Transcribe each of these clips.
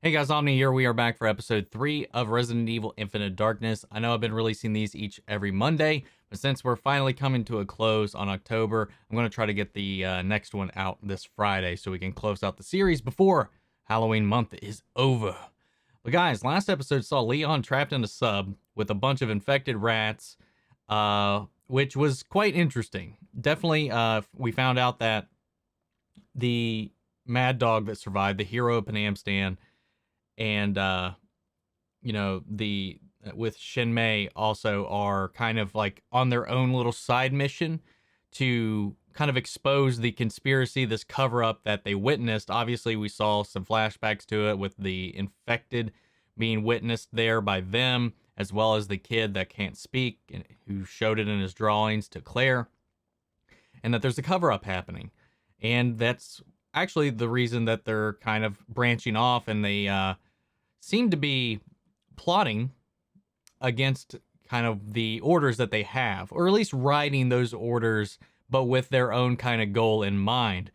Hey guys, Omni here. We are back for episode 3 of Resident Evil Infinite Darkness. I know I've been releasing these each every Monday, but since we're finally coming to a close on October, I'm going to try to get the next one out this Friday so we can close out the series before Halloween month is over. But guys, last episode saw Leon trapped in a sub with a bunch of infected rats, which was quite interesting. Definitely, we found out that the mad dog that survived, the hero of Panamstan, and the with Shinmei also are kind of like on their own little side mission to kind of expose the conspiracy, this cover up that they witnessed. Obviously, we saw some flashbacks to it with the infected being witnessed there by them, as well as the kid that can't speak and who showed it in his drawings to Claire, and that there's a cover up happening. And that's actually the reason that they're kind of branching off, and they seem to be plotting against kind of the orders that they have, or at least writing those orders, but with their own kind of goal in mind.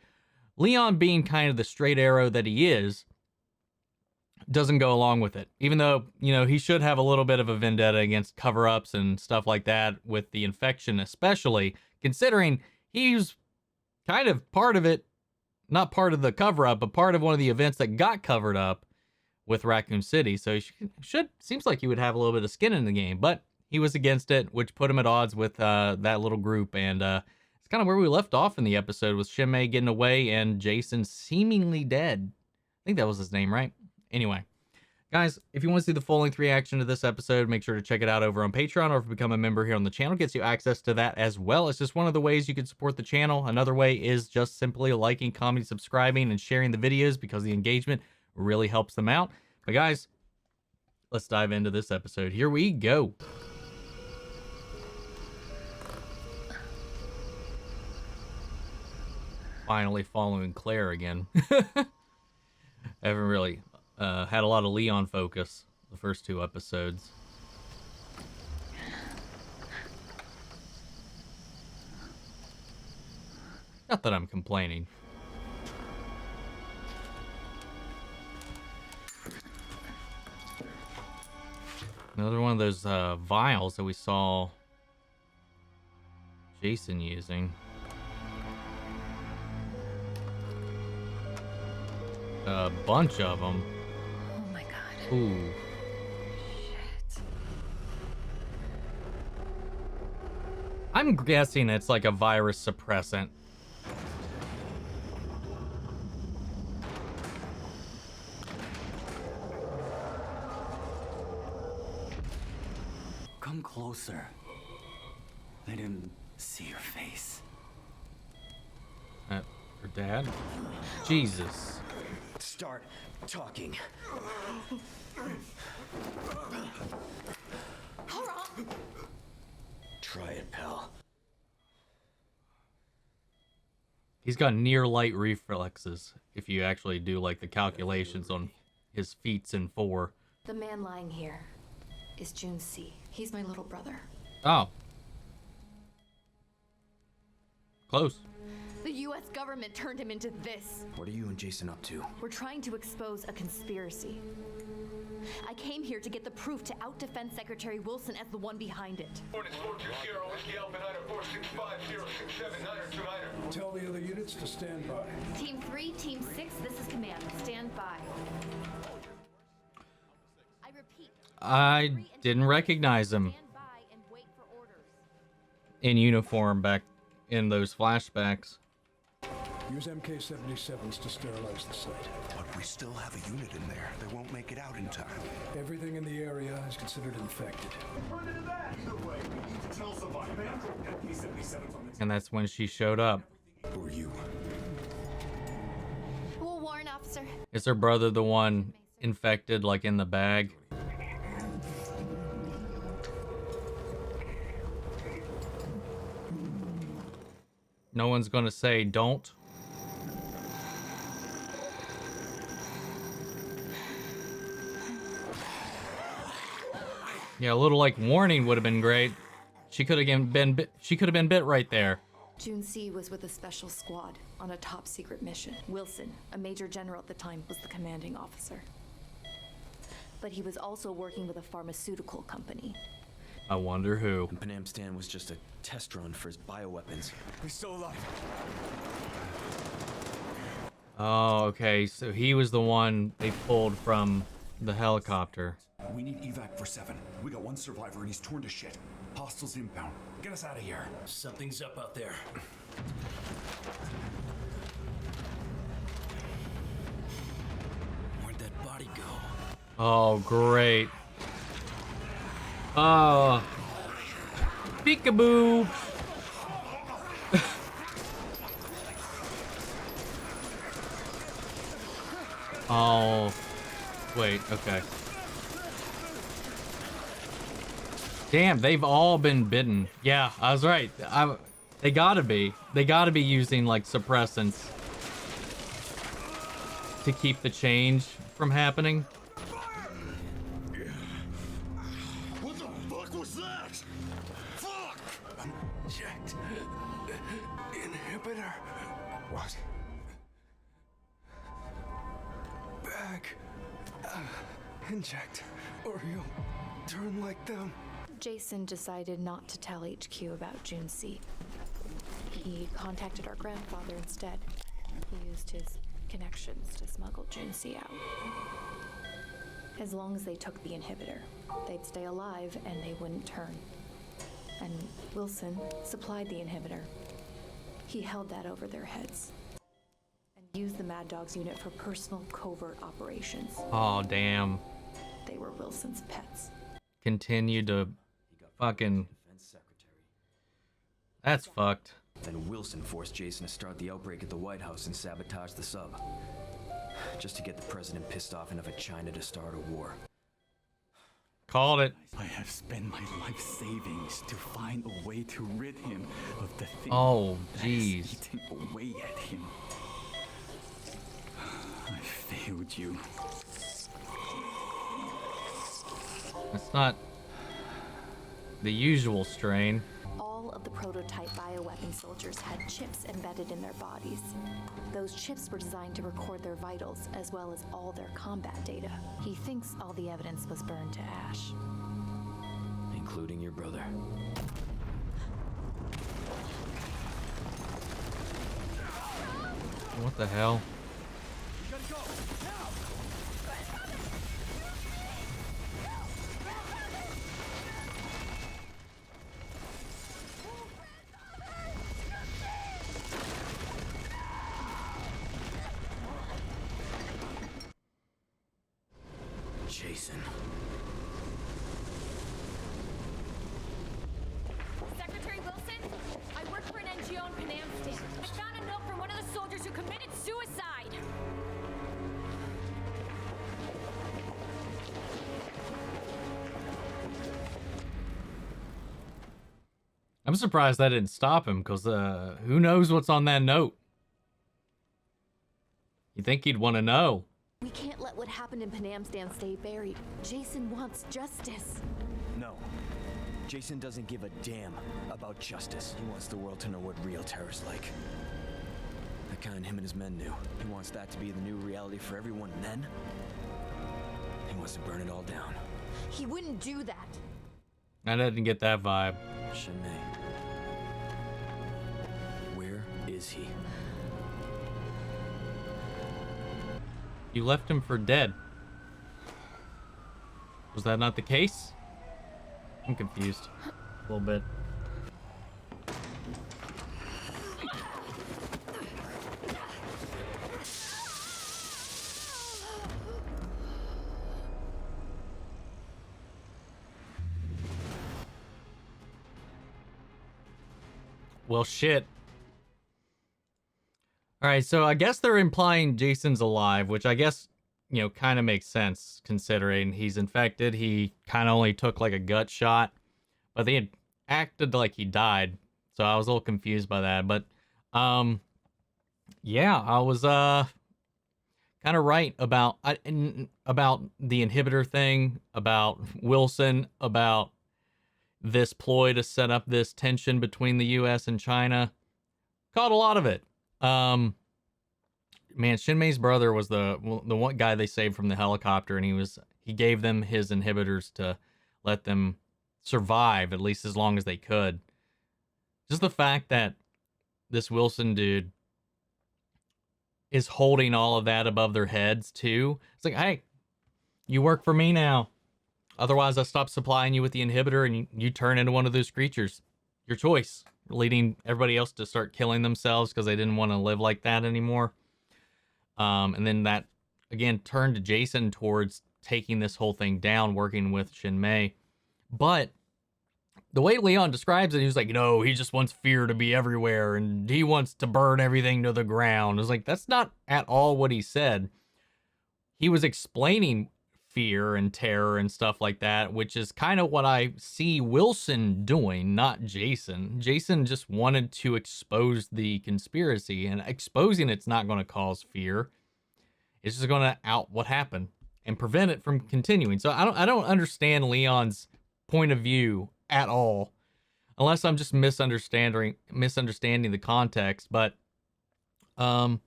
Leon, being kind of the straight arrow that he is, doesn't go along with it, even though, he should have a little bit of a vendetta against cover-ups and stuff like that with the infection, especially considering he's kind of part of it, not part of the cover-up, but part of one of the events that got covered up with Raccoon City. So he seems like he would have a little bit of skin in the game, but he was against it, which put him at odds with that little group. And it's kind of where we left off in the episode, with Shinmei getting away and Jason seemingly dead. I think that was his name, right? Anyway, guys, if you want to see the full-length reaction to this episode, make sure to check it out over on Patreon, or if you become a member here on the channel, gets you access to that as well. It's just one of the ways you can support the channel. Another way is just simply liking, commenting, subscribing, and sharing the videos, because the engagement really helps them out. But guys, let's dive into this episode. Here we go. Finally following Claire again. I haven't really had a lot of Leon focus the first 2 episodes. Not that I'm complaining. Another one of those vials that we saw Jason using. A bunch of them. Oh my god. Ooh. Shit. I'm guessing it's like a virus suppressant. Come closer. Let him see your face. Her dad? Jesus. Start talking. Try it, pal. He's got near light reflexes if you actually do like the calculations on his feats in 4. The man lying here is Jun C. He's my little brother. Oh. Close. The US government turned him into this. What are you and Jason up to? We're trying to expose a conspiracy. I came here to get the proof to out Defense Secretary Wilson as the one behind it. Tell the other units to stand by. Team 3, Team 6, this is command. Stand by. I repeat. I didn't recognize him Stand by and wait for orders. in uniform back in those flashbacks. Use MK-77s to sterilize the site. But we still have a unit in there. They won't make it out in time. Everything in the area is considered infected. And that's when she showed up. Who are you? Well, warrant officer. Is her brother the one infected, like in the bag? No one's gonna say don't. Yeah, a little like warning would have been great. She could have been bit right there. Jun C was with a special squad on a top secret mission. Wilson, a major general at the time, was the commanding officer. but he was also working with a pharmaceutical company. I wonder who. And Panam Stan was just a test run for his bioweapons. He's still alive. Oh, okay. So he was the one they pulled from the helicopter. We need evac for 7. We got one survivor and he's torn to shit. Hostiles inbound. Get us out of here. Something's up out there. Where'd that body go? Oh, great. Oh. Peekaboo. Oh. Wait, okay. Damn, they've all been bitten. Yeah, I was right. They gotta be. They gotta be using, like, suppressants to keep the change from happening. What the fuck was that? Fuck! Inject. Inhibitor. What? Back. Inject. Or you'll turn like them. Jason decided not to tell HQ about Junsi. He contacted our grandfather instead. He used his connections to smuggle Junsi out. As long as they took the inhibitor, they'd stay alive and they wouldn't turn. And Wilson supplied the inhibitor. He held that over their heads and used the Mad Dogs unit for personal covert operations. Oh, damn. They were Wilson's pets. Continue to fucking... Defense Secretary. That's fucked. Then Wilson forced Jason to start the outbreak at the White House and sabotage the sub. Just to get the president pissed off enough at China to start a war. Called it. I have spent my life savings to find a way to rid him of the thing Oh, that is jeez. eating away at him. I failed you. It's not the usual strain. All of the prototype bioweapon soldiers had chips embedded in their bodies. Those chips were designed to record their vitals as well as all their combat data. He thinks all the evidence was burned to ash. Including your brother. What the hell? Jason. Secretary Wilson, I work for an NGO in Panam Stan. I found a note from one of the soldiers who committed suicide. I'm surprised that didn't stop him, because who knows what's on that note? You think he'd want to know? We can't let what happened in Panam Stan stay buried. Jason wants justice. No. Jason doesn't give a damn about justice. He wants the world to know what real terror's like. The kind him and his men knew. He wants that to be the new reality for everyone, and then he wants to burn it all down. He wouldn't do that. I didn't get that vibe. Shanae. Where is he? You left him for dead. Was that not the case? I'm confused. A little bit. Well, shit. All right, so I guess they're implying Jason's alive, which I guess, you know, kind of makes sense considering he's infected. He kind of only took like a gut shot, but they had acted like he died. So I was a little confused by that, but yeah, I was kind of right about the inhibitor thing, about Wilson, about this ploy to set up this tension between the US and China. Caught a lot of it. Man, Shinmei's brother was the one guy they saved from the helicopter, and he gave them his inhibitors to let them survive at least as long as they could. Just the fact that this Wilson dude is holding all of that above their heads too. It's like, hey, you work for me now. Otherwise, I stop supplying you with the inhibitor and you turn into one of those creatures. Your choice. Leading everybody else to start killing themselves because they didn't want to live like that anymore. And then that, again, turned to Jason towards taking this whole thing down, working with Shinmei. But the way Leon describes it, he was like, he just wants fear to be everywhere and he wants to burn everything to the ground. I was like, that's not at all what he said. He was explaining fear and terror and stuff like that, which is kind of what I see Wilson doing, not Jason. Jason just wanted to expose the conspiracy, and exposing it's not going to cause fear. It's just going to out what happened and prevent it from continuing. So I don't understand Leon's point of view at all, unless I'm just misunderstanding the context. But fun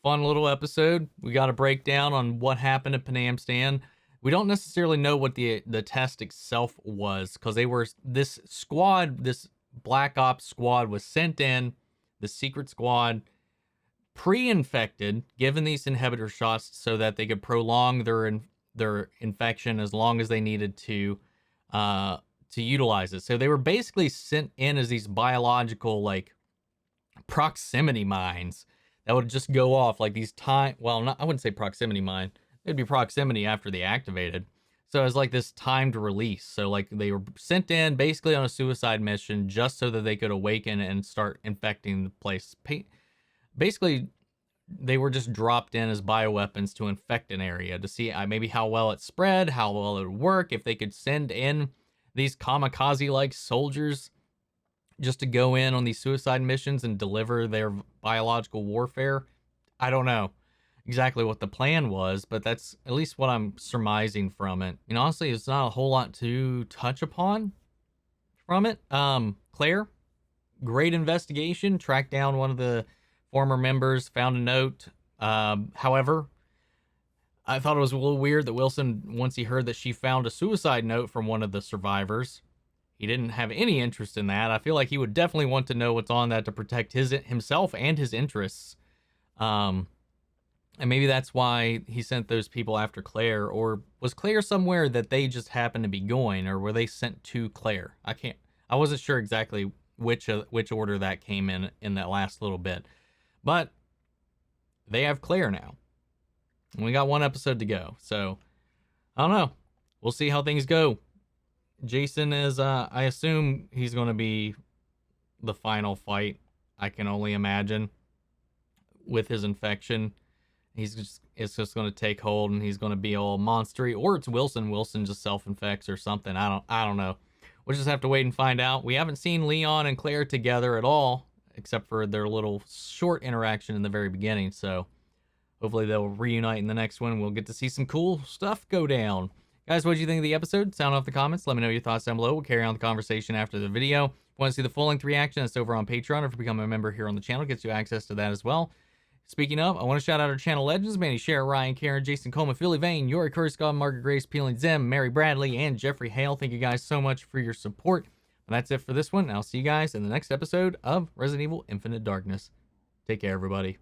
little episode. We got a breakdown on what happened at Panamstan. We don't necessarily know what the test itself was, because they were this Black Ops squad was sent in, the secret squad, pre-infected, given these inhibitor shots so that they could prolong their infection as long as they needed to utilize it. So they were basically sent in as these biological, like, proximity mines that would just go off like these I wouldn't say proximity mine. It'd be proximity after they activated. So it was like this timed release. So like they were sent in basically on a suicide mission just so that they could awaken and start infecting the place. Basically, they were just dropped in as bioweapons to infect an area to see maybe how well it spread, how well it would work, if they could send in these kamikaze-like soldiers just to go in on these suicide missions and deliver their biological warfare. I don't know exactly what the plan was, but that's at least what I'm surmising from it. Honestly, it's not a whole lot to touch upon from it. Claire, great investigation, tracked down one of the former members, found a note. However, I thought it was a little weird that Wilson, once he heard that she found a suicide note from one of the survivors, he didn't have any interest in that. I feel like he would definitely want to know what's on that to protect himself and his interests. And maybe that's why he sent those people after Claire. Or was Claire somewhere that they just happened to be going, or were they sent to Claire? I wasn't sure exactly which order that came in that last little bit. But they have Claire now. And we got one episode to go. So, I don't know. We'll see how things go. Jason is, I assume he's going to be the final fight. I can only imagine. With his infection. It's just going to take hold and he's going to be all monstery. Or it's Wilson. Wilson just self-infects or something. I don't know. We'll just have to wait and find out. We haven't seen Leon and Claire together at all, except for their little short interaction in the very beginning. So hopefully they'll reunite in the next one. We'll get to see some cool stuff go down. Guys, what did you think of the episode? Sound off the comments. Let me know your thoughts down below. We'll carry on the conversation after the video. If you want to see the full-length reaction, it's over on Patreon. Or if you become a member here on the channel, it gets you access to that as well. Speaking of, I want to shout out our channel legends, Manny, Cher, Ryan, Karen, Jason Coleman, Philly Vane, Yori Kurskov, Margaret Grace, Peeling Zim, Mary Bradley, and Jeffrey Hale. Thank you guys so much for your support. And that's it for this one. I'll see you guys in the next episode of Resident Evil Infinite Darkness. Take care, everybody.